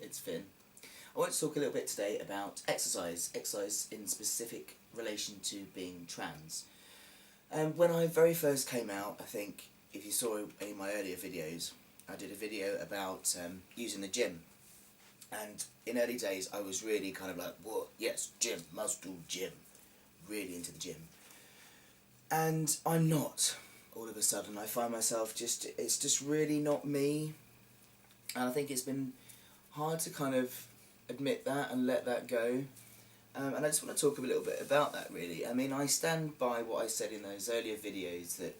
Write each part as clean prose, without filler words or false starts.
it's Finn. I want to talk a little bit today about exercise in specific relation to being trans. When I very first came out, I think if you saw any of my earlier videos, I did a video about using the gym. And in early days I was really kind of like, what, yes, gym, must do gym, really into the gym. And I'm not. All of a sudden I find myself it's just really not me. And I think it's been hard to kind of admit that and let that go. And I just want to talk a little bit about that, really. I mean, I stand by what I said in those earlier videos, that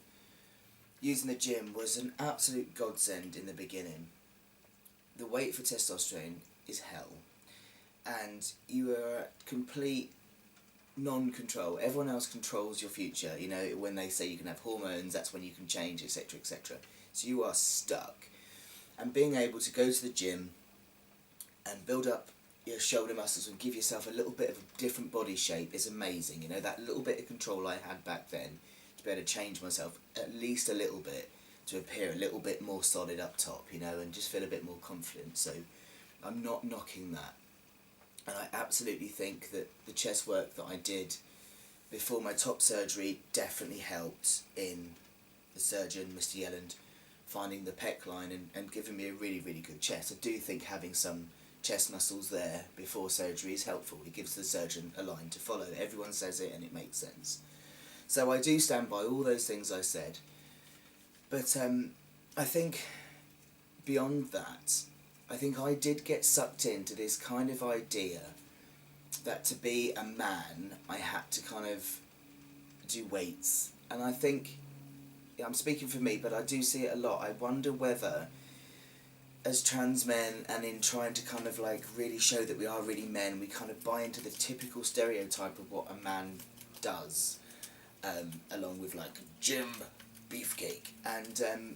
using the gym was an absolute godsend in the beginning. The wait for testosterone is hell. And you are at complete non-control. Everyone else controls your future. You know, when they say you can have hormones, that's when you can change, etc., etc. So you are stuck. And being able to go to the gym and build up your shoulder muscles and give yourself a little bit of a different body shape is amazing. You know, that little bit of control I had back then to be able to change myself at least a little bit to appear a little bit more solid up top, you know, and just feel a bit more confident. So I'm not knocking that. And I absolutely think that the chest work that I did before my top surgery definitely helped in the surgeon, Mr. Yelland, finding the pec line and giving me a really, really good chest. I do think having some chest muscles there before surgery is helpful. It gives the surgeon a line to follow. Everyone says it and it makes sense. So I do stand by all those things I said. But I think beyond that, I think I did get sucked into this kind of idea that to be a man I had to kind of do weights. And I think, I'm speaking for me, but I do see it a lot. I wonder whether, as trans men, and in trying to kind of like really show that we are really men, we kind of buy into the typical stereotype of what a man does, along with like gym, beefcake. And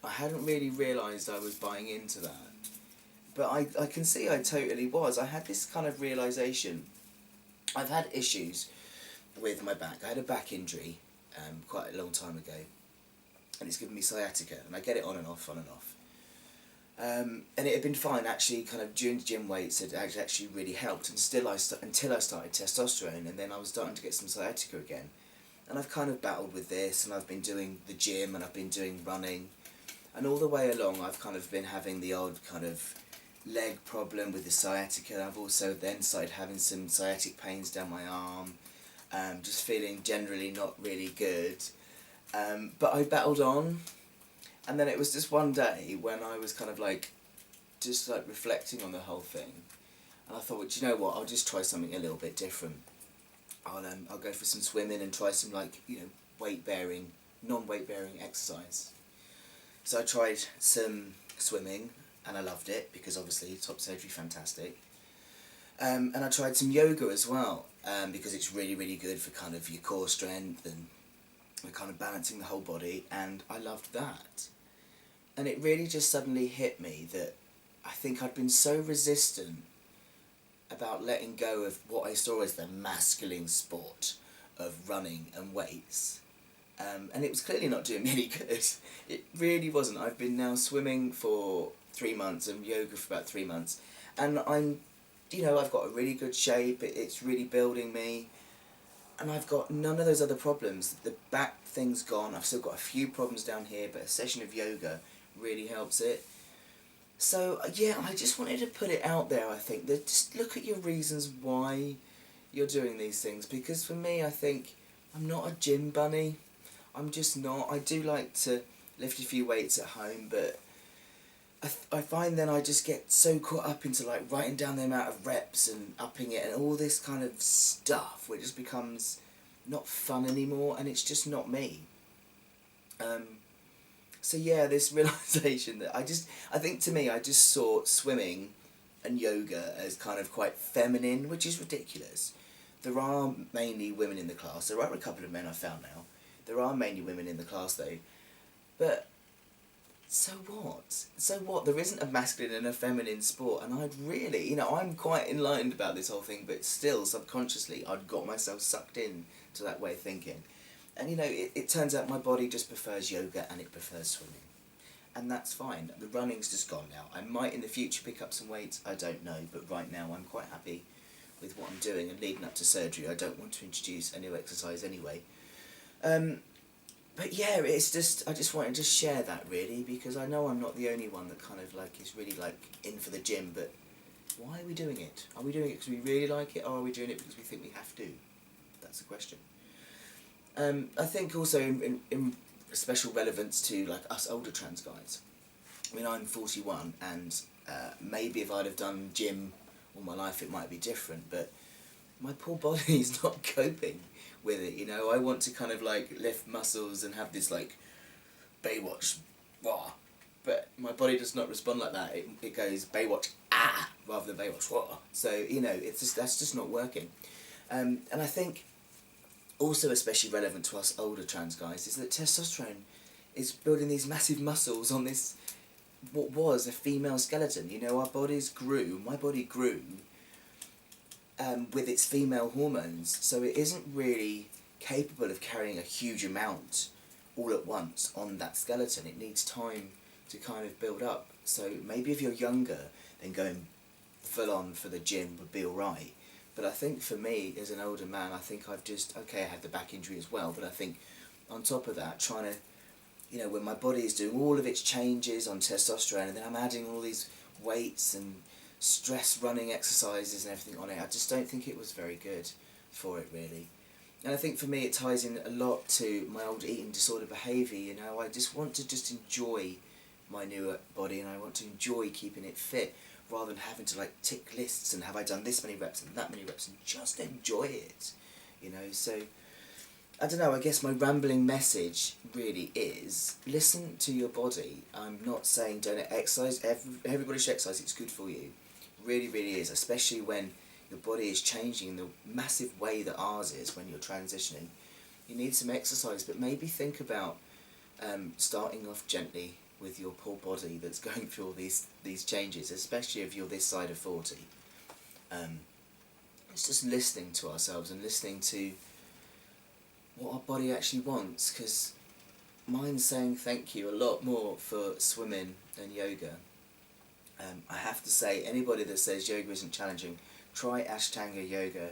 I hadn't really realised I was buying into that. But I can see I totally was. I had this kind of realisation. I've had issues with my back. I had a back injury quite a long time ago. And it's given me sciatica. And I get it on and off, on and off. And it had been fine, actually, kind of during gym weights it actually really helped. And until I started testosterone, and then I was starting to get some sciatica again. And I've kind of battled with this, and I've been doing the gym, and I've been doing running. And all the way along I've kind of been having the odd kind of leg problem with the sciatica. I've also then started having some sciatic pains down my arm, just feeling generally not really good. But I battled on, and then it was just one day when I was kind of like, just like reflecting on the whole thing, and I thought, well, do you know what, I'll just try something a little bit different. I'll go for some swimming and try some, like, you know, weight-bearing, non-weight-bearing exercise. So I tried some swimming, and I loved it, because obviously top surgery, fantastic. And I tried some yoga as well, because it's really, really good for kind of your core strength and kind of balancing the whole body, and I loved that. And it really just suddenly hit me that I think I'd been so resistant about letting go of what I saw as the masculine sport of running and weights. And it was clearly not doing me any good. It really wasn't. I've been now swimming for 3 months and yoga for about 3 months, and I'm, you know, I've got a really good shape, it's really building me, and I've got none of those other problems. The back thing's gone, I've still got a few problems down here, but a session of yoga really helps it. So yeah, I just wanted to put it out there, I think, that just look at your reasons why you're doing these things, because for me, I think, I'm not a gym bunny. I'm just not. I do like to lift a few weights at home, but I find then I just get so caught up into like writing down the amount of reps and upping it and all this kind of stuff, where it just becomes not fun anymore, and it's just not me. So yeah, this realisation that I think to me, I just saw swimming and yoga as kind of quite feminine, which is ridiculous. There are mainly women in the class. There are a couple of men I've found now. There are mainly women in the class though. But so what? So what? There isn't a masculine and a feminine sport, and I'd really, you know, I'm quite enlightened about this whole thing, but still, subconsciously, I'd got myself sucked in to that way of thinking. And, you know, it turns out my body just prefers yoga and it prefers swimming. and that's fine. The running's just gone now. I might in the future pick up some weights, I don't know, but right now I'm quite happy with what I'm doing, and leading up to surgery I don't want to introduce a new exercise anyway. But yeah, it's just, I just wanted to share that really, because I know I'm not the only one that kind of like is really like in for the gym, but why are we doing it? Are we doing it because we really like it, or are we doing it because we think we have to? That's the question. I think also in special relevance to like us older trans guys. I mean, I'm 41, and maybe if I'd have done gym all my life it might be different, but my poor body is not coping with it, you know. I want to kind of like lift muscles and have this like Baywatch, wah, but my body does not respond like that. It goes Baywatch, ah, rather than Baywatch, wah. So, you know, it's just, that's just not working. And I think also especially relevant to us older trans guys is that testosterone is building these massive muscles on this, what was a female skeleton. You know, our bodies grew, my body grew with its female hormones, so it isn't really capable of carrying a huge amount all at once on that skeleton. It needs time to kind of build up. So maybe if you're younger, then going full on for the gym would be alright. But I think for me, as an older man, I think I've just, okay, I had the back injury as well, but I think on top of that, trying to, you know, when my body is doing all of its changes on testosterone, and then I'm adding all these weights and stress running exercises and everything on it, I just don't think it was very good for it really. And I think for me it ties in a lot to my old eating disorder behaviour, you know. I just want to just enjoy my new body, and I want to enjoy keeping it fit, rather than having to like tick lists and have I done this many reps and that many reps, and just enjoy it, you know. So I don't know, I guess my rambling message really is listen to your body. I'm not saying don't exercise, everybody should exercise, it's good for you. Really, really is, especially when your body is changing in the massive way that ours is when you're transitioning. You need some exercise, but maybe think about starting off gently with your poor body that's going through all these changes, especially if you're this side of 40. It's just listening to ourselves and listening to what our body actually wants, because mine's saying thank you a lot more for swimming than yoga. I have to say, anybody that says yoga isn't challenging, try Ashtanga yoga.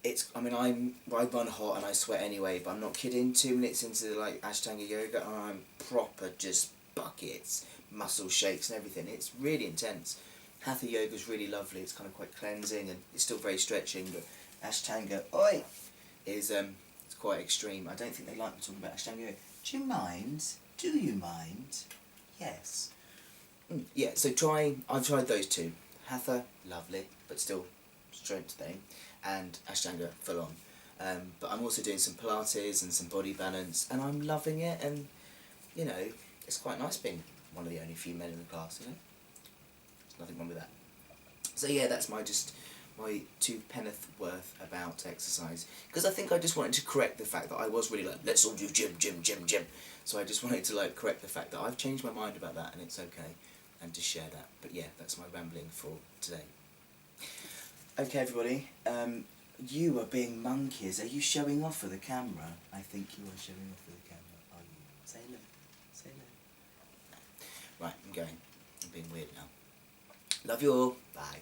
It's, I mean, I run hot and I sweat anyway, but I'm not kidding. 2 minutes into like Ashtanga yoga, and I'm proper just buckets, muscle shakes and everything. It's really intense. Hatha yoga is really lovely. It's kind of quite cleansing and it's still very stretching. But Ashtanga, oi, is it's quite extreme. I don't think they like me talking about Ashtanga yoga. Do you mind? Do you mind? Yes. Yeah, so I've tried those two. Hatha, lovely, but still strength thing, and Ashtanga, full on. But I'm also doing some Pilates and some body balance, and I'm loving it, and, you know, it's quite nice being one of the only few men in the class, you know? There's nothing wrong with that. So yeah, that's my 2 penneth worth about exercise, because I think I just wanted to correct the fact that I was really like, let's all do gym. So I just wanted to like correct the fact that I've changed my mind about that, and it's okay, and to share that. But yeah, that's my rambling for today. Okay, everybody, you are being monkeys. Are you showing off for the camera? I think you are showing off for the camera, are you? Say hello. Say hello. Right, I'm going. I'm being weird now. Love you all. Bye.